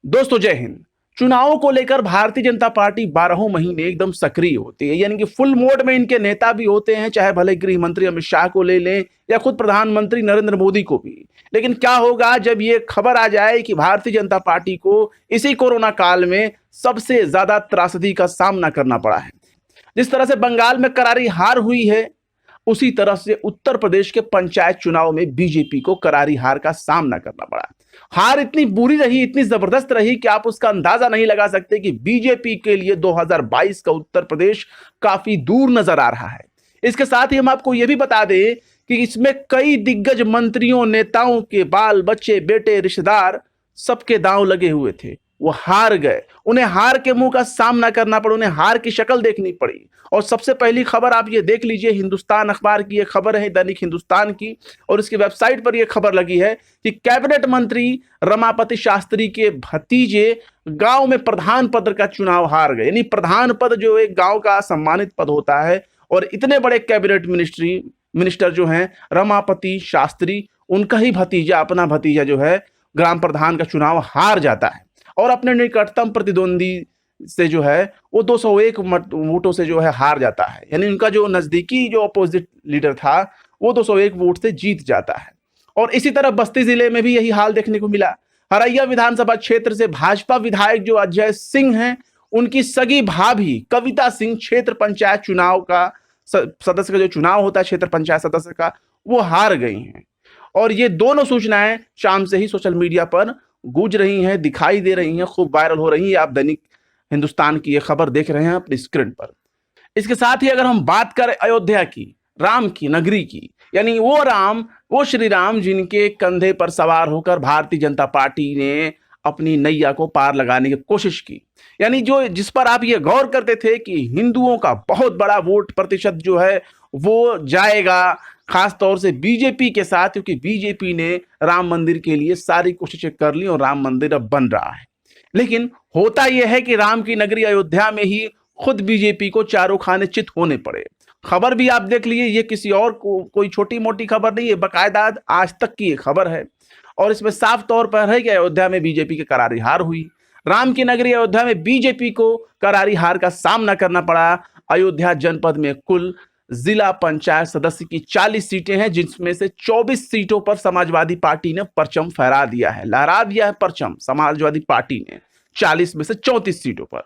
दोस्तों जय हिंद। चुनावों को लेकर भारतीय जनता पार्टी 12 महीने एकदम सक्रिय होती है, यानी कि फुल मोड में इनके नेता भी होते हैं, चाहे भले गृह मंत्री अमित शाह को ले लें या खुद प्रधानमंत्री नरेंद्र मोदी को भी। लेकिन क्या होगा जब ये खबर आ जाए कि भारतीय जनता पार्टी को इसी कोरोना काल में सबसे ज्यादा त्रासदी का सामना करना पड़ा है। जिस तरह से बंगाल में करारी हार हुई है, उसी तरह से उत्तर प्रदेश के पंचायत चुनाव में बीजेपी को करारी हार का सामना करना पड़ा। हार इतनी बुरी रही, इतनी जबरदस्त रही कि आप उसका अंदाजा नहीं लगा सकते कि बीजेपी के लिए 2022 का उत्तर प्रदेश काफी दूर नजर आ रहा है। इसके साथ ही हम आपको यह भी बता दें कि इसमें कई दिग्गज मंत्रियों, नेताओं के बाल बच्चे, बेटे, रिश्तेदार सबके दांव लगे हुए थे। वो हार गए, उन्हें हार के मुंह का सामना करना पड़ा, उन्हें हार की शक्ल देखनी पड़ी। और सबसे पहली खबर आप ये देख लीजिए, हिंदुस्तान अखबार की ये खबर है, दैनिक हिंदुस्तान की, और इसकी वेबसाइट पर यह खबर लगी है कि कैबिनेट मंत्री रमापति शास्त्री के भतीजे गांव में प्रधान पद का चुनाव हार गए। यानी प्रधान पद जो एक गांव का सम्मानित पद होता है, और इतने बड़े कैबिनेट मिनिस्टर जो हैं रमापति शास्त्री, उनका ही भतीजा, अपना भतीजा जो है ग्राम प्रधान का चुनाव हार जाता है और अपने निकटतम प्रतिद्वंदी से जो है वो 201 वोटों से जो है हार जाता है। यानी उनका जो नजदीकी जो अपोजिट लीडर था वो 201 वोट से जीत जाता है। और इसी तरह बस्ती जिले में भी यही हाल देखने को मिला। हरैया विधानसभा क्षेत्र से भाजपा विधायक जो अजय सिंह हैं, उनकी सगी भाभी कविता सिंह क्षेत्र पंचायत चुनाव का सदस्य का जो चुनाव होता है क्षेत्र पंचायत सदस्य का, वो हार गई हैं। और ये दोनों सूचनाएं शाम से ही सोशल मीडिया पर गूंज रही हैं, दिखाई दे रही हैं, खूब वायरल हो रही हैं। आप दैनिक हिंदुस्तान की ये खबर देख रहे हैं अपनी स्क्रीन पर। इसके साथ ही अगर हम बात करें अयोध्या की, राम की नगरी की, यानी वो राम, वो श्री राम जिनके कंधे पर सवार होकर भारतीय जनता पार्टी ने अपनी नैया को पार लगाने की कोशिश की। यानी जो जिस पर आप ये गौर करते थे कि हिंदुओं का बहुत बड़ा वोट प्रतिशत जो है वो जाएगा खास तौर से बीजेपी के साथ, क्योंकि बीजेपी ने राम मंदिर के लिए सारी कोशिशें कर ली और राम मंदिर अब बन रहा है। लेकिन होता यह है कि राम की नगरी अयोध्या में ही खुद बीजेपी को चारों खाने चित होने पड़े। खबर भी आप देख लीजिए, ये किसी और कोई छोटी मोटी खबर नहीं है, बाकायदा आज तक की ये खबर है। और इसमें साफ तौर पर है कि अयोध्या में बीजेपी की करारी हार हुई। राम की नगरी अयोध्या में बीजेपी को करारी हार का सामना करना पड़ा। अयोध्या जनपद में कुल जिला पंचायत सदस्य की 40 सीटें हैं, जिसमें से 24 सीटों पर समाजवादी पार्टी ने परचम फहरा दिया है, लहरा दिया है परचम समाजवादी पार्टी ने। 40 में से 34 सीटों पर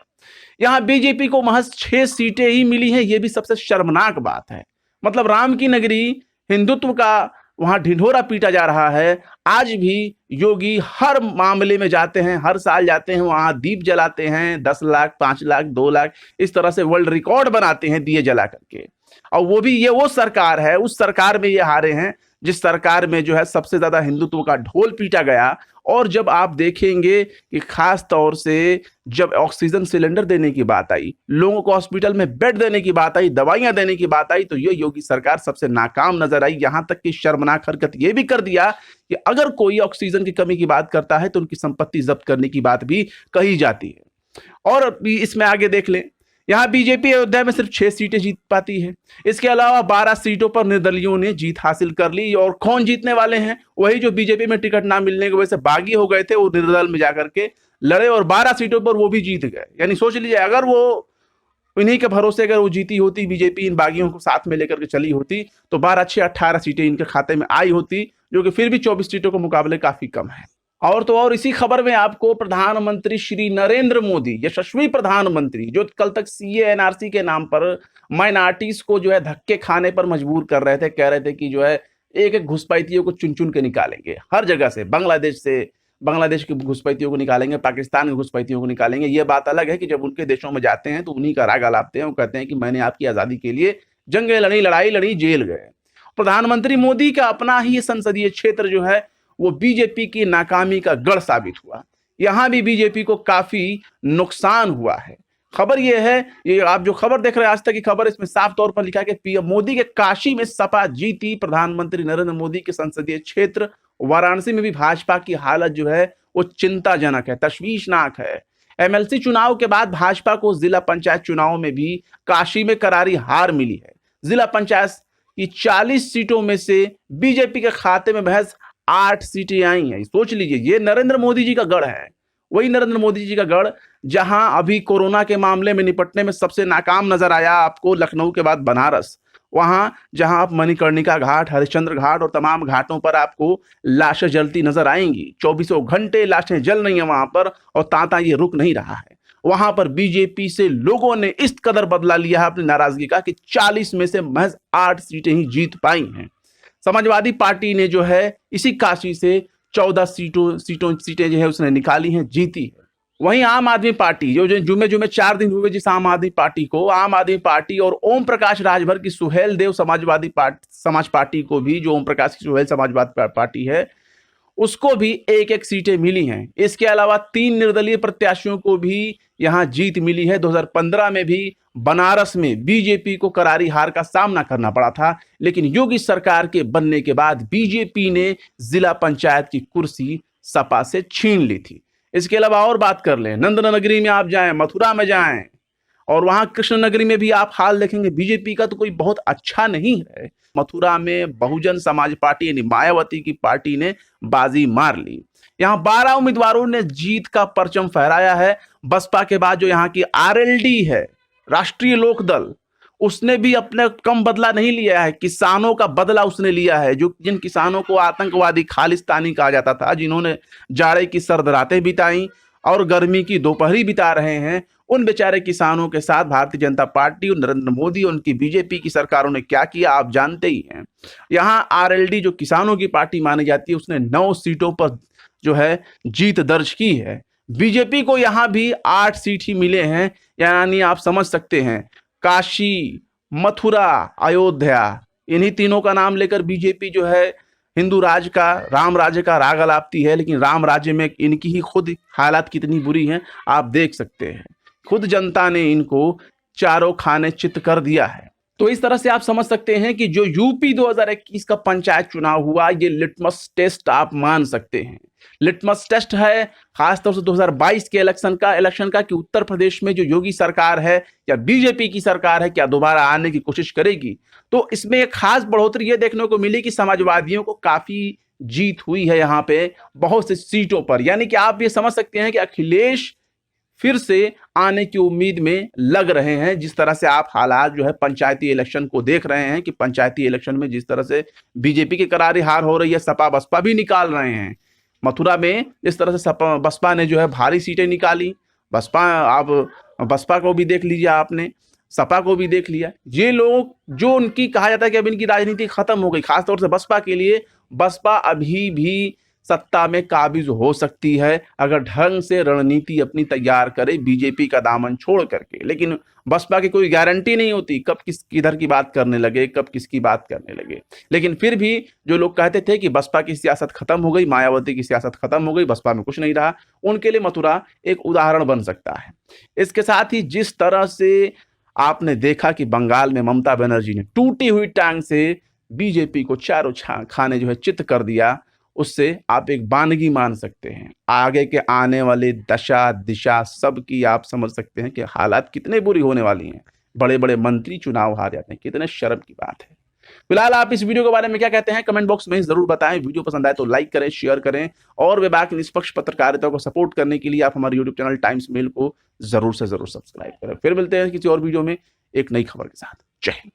यहां बीजेपी को महज 6 सीटें ही मिली हैं। यह भी सबसे शर्मनाक बात है। मतलब राम की नगरी, हिंदुत्व का वहां ढिंढोरा पीटा जा रहा है। आज भी योगी हर मामले में जाते हैं, हर साल जाते हैं, वहां दीप जलाते हैं, 10 लाख, 5 लाख, 2 लाख, इस तरह से वर्ल्ड रिकॉर्ड बनाते हैं दिए जला करके। और वो भी ये वो सरकार है, उस सरकार में ये हारे हैं जिस सरकार में जो है सबसे ज्यादा हिंदुत्व का ढोल पीटा गया। और जब आप देखेंगे कि खास तौर से जब ऑक्सीजन सिलेंडर देने की बात आई, लोगों को हॉस्पिटल में बेड देने की बात आई, दवाइयां देने की बात आई, तो ये योगी सरकार सबसे नाकाम नजर आई। यहां तक कि शर्मनाक हरकत यह भी कर दिया कि अगर कोई ऑक्सीजन की कमी की बात करता है तो उनकी संपत्ति जब्त करने की बात भी कही जाती है। और इसमें आगे देख लें, यहां बीजेपी अयोध्या में सिर्फ 6 सीटें जीत पाती है। इसके अलावा 12 सीटों पर निर्दलियों ने जीत हासिल कर ली। और कौन जीतने वाले हैं? वही जो बीजेपी में टिकट ना मिलने की वजह से बागी हो गए थे, वो निर्दल में जाकर के लड़े और 12 सीटों पर वो भी जीत गए। यानी सोच लीजिए, अगर वो इन्हीं के भरोसे अगर वो जीती होती, बीजेपी इन बागियों को साथ में लेकर के चली होती, तो 12 18 सीटें इनके खाते में आई होती, जो कि फिर भी 24 सीटों के मुकाबले काफी कम है। और तो और इसी खबर में आपको प्रधानमंत्री श्री नरेंद्र मोदी, यशस्वी प्रधानमंत्री, जो कल तक सीए एनआरसी के नाम पर माइनॉरिटीज को जो है धक्के खाने पर मजबूर कर रहे थे, कह रहे थे कि जो है एक एक घुसपैठियों को चुन चुन के निकालेंगे हर जगह से, बांग्लादेश के घुसपैठियों को निकालेंगे, पाकिस्तान के घुसपैठियों को निकालेंगे। ये बात अलग है कि जब उनके देशों में जाते हैं तो उन्हीं का राग अलापते हैं, वो कहते हैं कि मैंने आपकी आजादी के लिए जंगें लड़ी, लड़ाई लड़ी, जेल गए। प्रधानमंत्री मोदी का अपना ही संसदीय क्षेत्र जो है वो बीजेपी की नाकामी का गढ़ साबित हुआ। यहां भी बीजेपी को काफी नुकसान हुआ है। खबर यह है, ये आप जो खबर देख रहे हैं आज तक की खबर, इसमें साफ तौर पर लिखा है कि पीएम मोदी के काशी में सपा जीती। प्रधानमंत्री नरेंद्र मोदी के संसदीय क्षेत्र वाराणसी में भी भाजपा की हालत जो है वो चिंताजनक है, तशवीशनाक है। एमएलसी चुनाव के बाद भाजपा को जिला पंचायत चुनाव में भी काशी में करारी हार मिली है। जिला पंचायत की 40 सीटों में से बीजेपी के खाते में महज 8 सीटें आई हैं। सोच लीजिए, ये नरेंद्र मोदी जी का गढ़ है, वही नरेंद्र मोदी जी का गढ़, जहां अभी कोरोना के मामले में निपटने में सबसे नाकाम नजर आया आपको लखनऊ के बाद बनारस। वहां जहां आप मणिकर्णिका घाट, हरिश्चंद्र घाट और तमाम घाटों पर आपको लाशें जलती नजर आएंगी। 24 घंटे लाशें जल रही हैं वहां पर और तांता ये रुक नहीं रहा है। वहां पर बीजेपी से लोगों ने इस कदर बदला लिया है अपनी नाराजगी का कि 40 में से महज 8 सीटें ही जीत पाई हैं। समाजवादी पार्टी ने जो है इसी काशी से 14 सीटें जो है उसने निकाली हैं, जीती है। वहीं आम आदमी पार्टी जो जुमे 4 दिन हुए जिस आम आदमी पार्टी और ओम प्रकाश राजभर की सुहेल देव समाज पार्टी को भी, जो ओम प्रकाश की सुहेल समाजवादी पार्टी है, उसको भी 1-1 सीटें मिली हैं। इसके अलावा 3 निर्दलीय प्रत्याशियों को भी यहां जीत मिली है। 2015 में भी बनारस में बीजेपी को करारी हार का सामना करना पड़ा था, लेकिन योगी सरकार के बनने के बाद बीजेपी ने जिला पंचायत की कुर्सी सपा से छीन ली थी। इसके अलावा और बात कर लें, नंदनगरी में आप जाएं, मथुरा में जाएं और वहां कृष्णनगरी में भी आप हाल देखेंगे बीजेपी का तो कोई बहुत अच्छा नहीं है। मथुरा में बहुजन समाज पार्टी यानी मायावती की पार्टी ने बाजी मार ली। यहां 12 उम्मीदवारों ने जीत का परचम फहराया है। बसपा के बाद जो यहां की आरएलडी है, राष्ट्रीय लोकदल, उसने भी अपने कम बदला नहीं लिया है। किसानों का बदला उसने लिया है। जिन किसानों को आतंकवादी खालिस्तानी कहा जाता था, जिन्होंने जाड़े की सर्द रातें बिताई और गर्मी की दोपहरी बिता रहे हैं, उन बेचारे किसानों के साथ भारतीय जनता पार्टी और नरेंद्र मोदी और उनकी बीजेपी की सरकारों ने क्या किया आप जानते ही हैं। यहां आरएलडी जो किसानों की पार्टी मानी जाती है, उसने 9 सीटों पर जो है जीत दर्ज की है। बीजेपी को यहां भी 8 सीट ही मिले हैं। यानी आप समझ सकते हैं, काशी, मथुरा, अयोध्या, इन्हीं तीनों का नाम लेकर बीजेपी जो है हिंदू राज का, राम राज्य का राग अलापती है, लेकिन राम राज्य में इनकी ही खुद हालात कितनी बुरी हैं आप देख सकते हैं। खुद जनता ने इनको चारों खाने चित कर दिया है। तो इस तरह से आप समझ सकते हैं कि जो यूपी 2021 का पंचायत चुनाव हुआ, ये लिटमस टेस्ट आप मान सकते हैं। लिटमस टेस्ट है खासतौर से 2022 के इलेक्शन का कि उत्तर प्रदेश में जो योगी सरकार है या बीजेपी की सरकार है, क्या दोबारा आने की कोशिश करेगी। तो इसमें एक खास बढ़ोतरी ये देखने को मिली कि समाजवादियों को काफी जीत हुई है यहाँ पे बहुत सी सीटों पर। यानी कि आप ये समझ सकते हैं कि अखिलेश फिर से आने की उम्मीद में लग रहे हैं। जिस तरह से आप हालात जो है पंचायती इलेक्शन को देख रहे हैं कि पंचायती इलेक्शन में जिस तरह से बीजेपी की करारी हार हो रही है, सपा बसपा भी निकाल रहे हैं। मथुरा में इस तरह से बसपा ने जो है भारी सीटें निकाली। बसपा को भी देख लीजिए आपने, सपा को भी देख लिया। ये लोग जो उनकी कहा जाता है कि अब इनकी राजनीति खत्म हो गई, खासतौर से बसपा के लिए, बसपा अभी भी सत्ता में काबिज हो सकती है अगर ढंग से रणनीति अपनी तैयार करे बीजेपी का दामन छोड़ करके। लेकिन बसपा की कोई गारंटी नहीं होती कब किधर की बात करने लगे, कब किसकी बात करने लगे। लेकिन फिर भी जो लोग कहते थे कि बसपा की सियासत खत्म हो गई, मायावती की सियासत खत्म हो गई, बसपा में कुछ नहीं रहा, उनके लिए मथुरा एक उदाहरण बन सकता है। इसके साथ ही जिस तरह से आपने देखा कि बंगाल में ममता बनर्जी ने टूटी हुई टांग से बीजेपी को चारों खाने जो है चित कर दिया, उससे आप एक बानगी मान सकते हैं। आगे के आने वाले दशा दिशा सब की आप समझ सकते हैं कि हालात कितने बुरी होने वाली हैं। बड़े बड़े मंत्री चुनाव हार जाते हैं, कितने शर्म की बात है। फिलहाल आप इस वीडियो के बारे में क्या कहते हैं कमेंट बॉक्स में जरूर बताएं। वीडियो पसंद आए तो लाइक करें, शेयर करें और विभाग की निष्पक्ष पत्रकारिता को सपोर्ट करने के लिए आप हमारे यूट्यूब चैनल टाइम्स मेल को जरूर से जरूर सब्सक्राइब करें। फिर मिलते हैं किसी और वीडियो में एक नई खबर के साथ। जय हिंद।